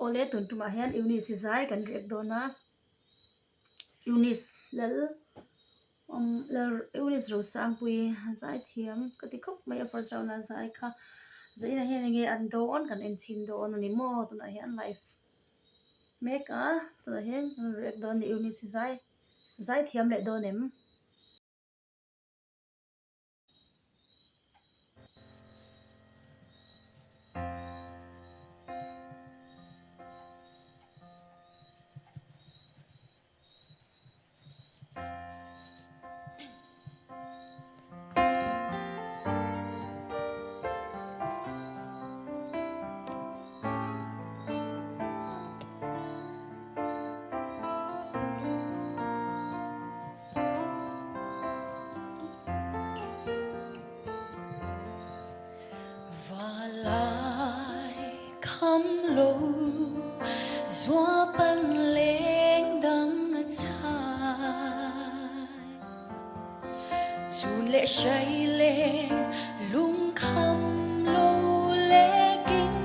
ole tun tuma hian Eunice zai kan rek dona Eunice lal Eunice Rosangpuii zai thiam kati khop mai apar chauna zai kha zaina hian nge an do on kan en chin do on ani mo tuna hian life make a tuna hian rek don Eunice zai thiam le donem Zuapa leng dang chai chun le shai le lung kham lo le king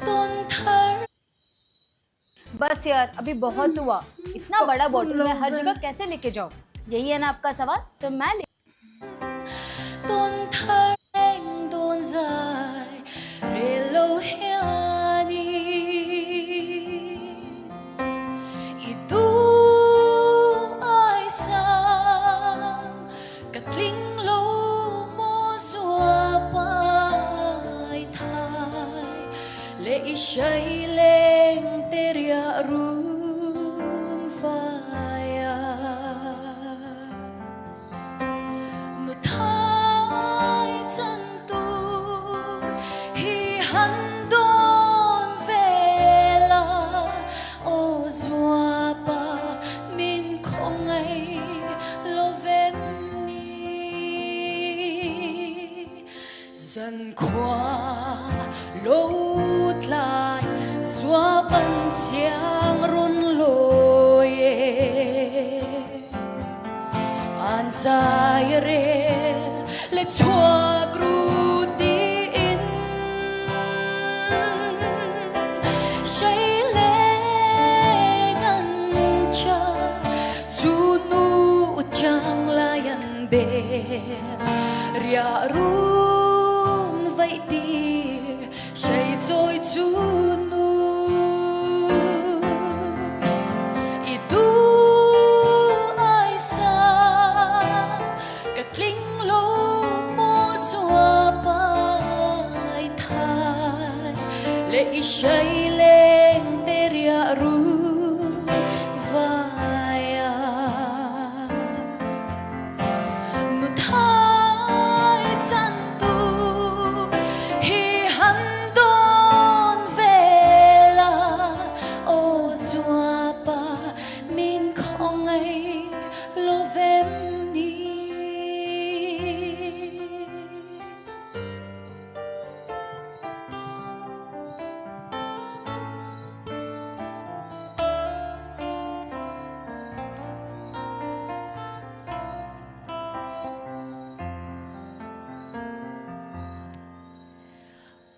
ton thar. बस यार अभी बहुत हुआ। इतना बड़ा बॉटल मैं हर जगह कैसे लेके जाऊँ? यही है ना आपका सवाल, तो मैं ले ton thar don zai re lo hiani idu ai sa katling lo mo zuapa ai thai le ishai leng teria run faya nu thai chan tu hi han don vela o zuapa min khong ai lo vem ni dần qua lâu lại xóa băng xiang run lôi an dài re le chua gru ti in say le ngăn cha chu nu chang la yan be ria run vậy tir say trôi chu nu idu ai sa katling lo mo zuapa ai thai le ishai leng teria ru vaya nu thai chan tu hi han don vela o zuapa min khong ai lo vem ni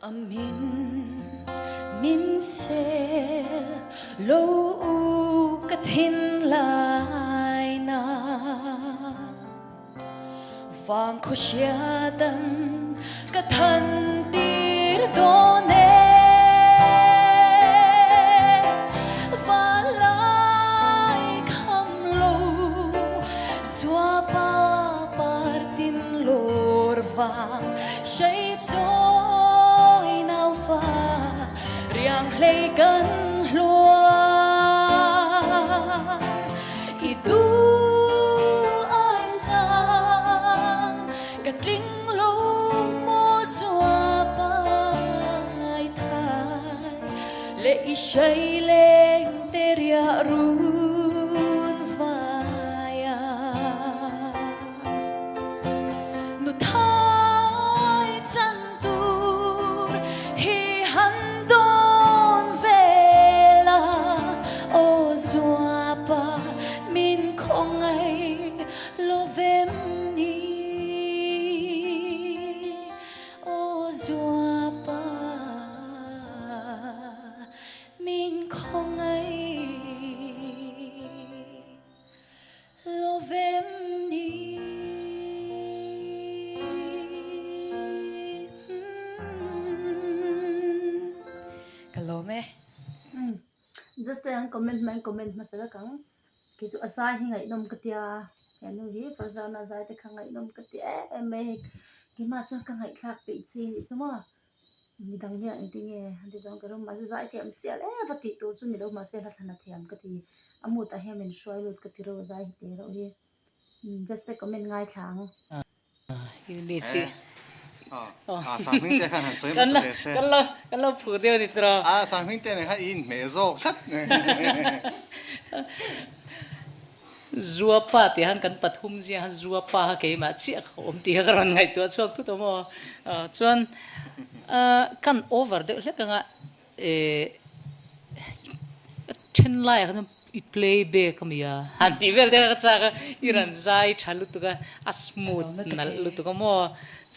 amin min se lo u kathin lai na vang kho sia dan kathan tir done va lai kham lo zuapa partin lor vang shai choi nau va riang hlei kan hlua idu ai sa katling lo mo zuapa ai thai le ishai leng teria run vaya nu thai chan tu hi han don vela o zuapa min khong ai lo vem ni o zuapa just ang comment masala kang kitu asai hi ngai nom katia kanu hi first round asai te khang ngai nom katia me ki ma chu ka ngai thlak pe chi ni chu ma mi dang ya i ting e andi dang ka ro ma zai te am sia le pati to chu ni ro ma se la thana thiam ka ti amu ta hem en shoi lut ka ti ro zai te ro hi just a comment ngai thang Eunice sang minh te khan han soi kan ma se se la phu deu ni tro sang minh te ne kha in Mizo khat Zuapa ti han kan pathum ji han Zuapa ha ke ma chi om ti ha ran ngai to chok tu to mo chuan kan over de le ka nga chen lai kan I play back kam ya han ti vel de ka cha ka iran zai chalu tu ka asmooth nal lu tu ka mo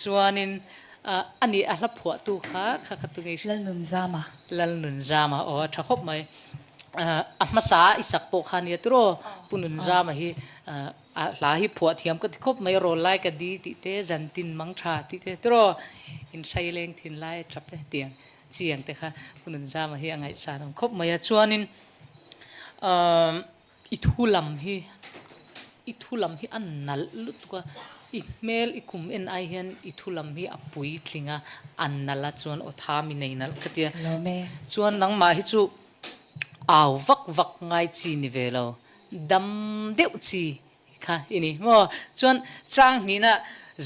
chuanin ani a hla phua tu kha tu ngai lal nun zama o tha khop mai masa isak po khania tro punun zama hi la hi phua thiam ka khop mai ro lai ka di ti te zantin mang tha ti te tro in sai leng thin lai trap te tiang chiang te kha punun zama hi angai sa ram khop mai chuanin ithulam hi annal lut ka email ikum en ai hian ithulam hi apui thlinga annala chuan o thami nei nal khatia chuan nang ma hi chu aw vak ngai chi ni velo dam deuh chi kha ini mo chuan chang ni na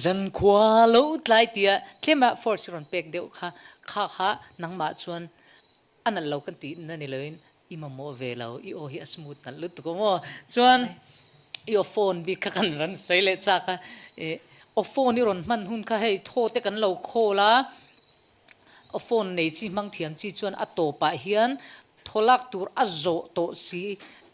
zan khwa lo tlai tia tlema force ron pek deuh kha nang ma chuan anal lo kan ti na ni loin imamo velo I o hi smooth na lut ko mo chuan your phone bi ka kan ran sei le cha ka o phone ni ron man hun kha hei tho te kan lo khola o phone nei chi mang thiam chi chuan a to pa hian tholak tur azo to si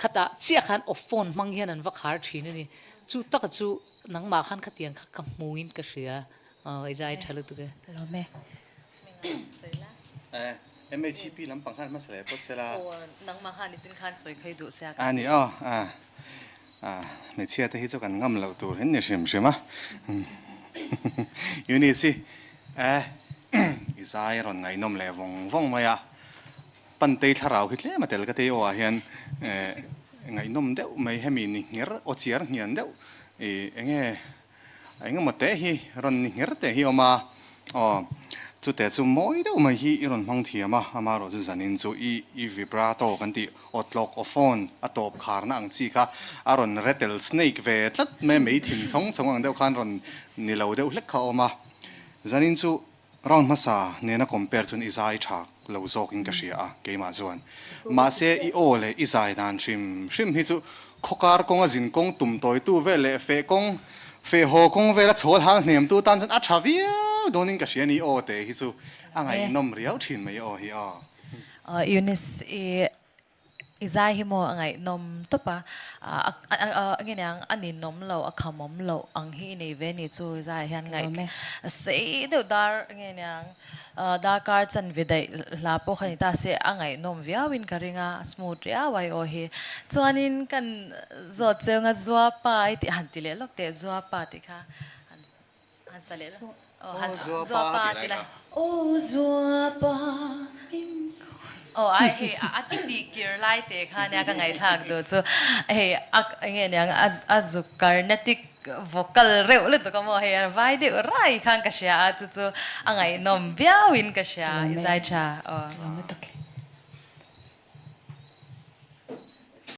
khata chia khan o phone mang hian an vakhar thina ni chu tak chu nangma khan khatiang kha kamuin ka ria ai jai thalu tu ke lo me MHP lam pang khan ma se le pot se la nangma khan ni chin khan soi khoi du sia ani me chia te hi chu kan ngam lo tur hen ni sim sima Eunice izai ron ngai nom le vong maya pan te tharau hi tle ma tel ka te o hian ngai nom deuh mai hemi ni nger o chiar hian deuh enge ma te hi ron ni nger te hi oma chu te chu moi deuh mai hi ron hmang thiama ama ro chu zanin chu I vibrato kan ti otlok o phone atop kharna ang chi kha aron rattle snake ve tlat me mei thin chong ang deuh khan ron ni lo deuh hlek kha oma zanin chu round masa nena compare chun izai thak lo zok in ka ria ke ma chuan ma se I o le izai dan shim hi chu khokar kong a jin kong tum toi tu ve le fe ho kong ve la chhol hang hnem tu tan chan a thavia donin ka ria ni o te hi chu angai nom riau thin mai o hi Eunice izai hi mo angai nom topa again yang ani nom lo akhamom lo ang hi nei ve ni chu izai hian ngai sei do dar again yang dar kar chan vidai la po khani ta se angai nom viawin karinga smooth ria wai o hi chuanin kan zo cheunga Zuapa ti han ti le lok te Zuapa ti kha han sale han Zuapa ti la Zuapa ai hey atin di gear lai te khania ka ngai thak do chu hey nge nyang azu carnatic vocal reu le to kamo hey vai de rai khan ka sha chu angai nom biawin ka sha izai cha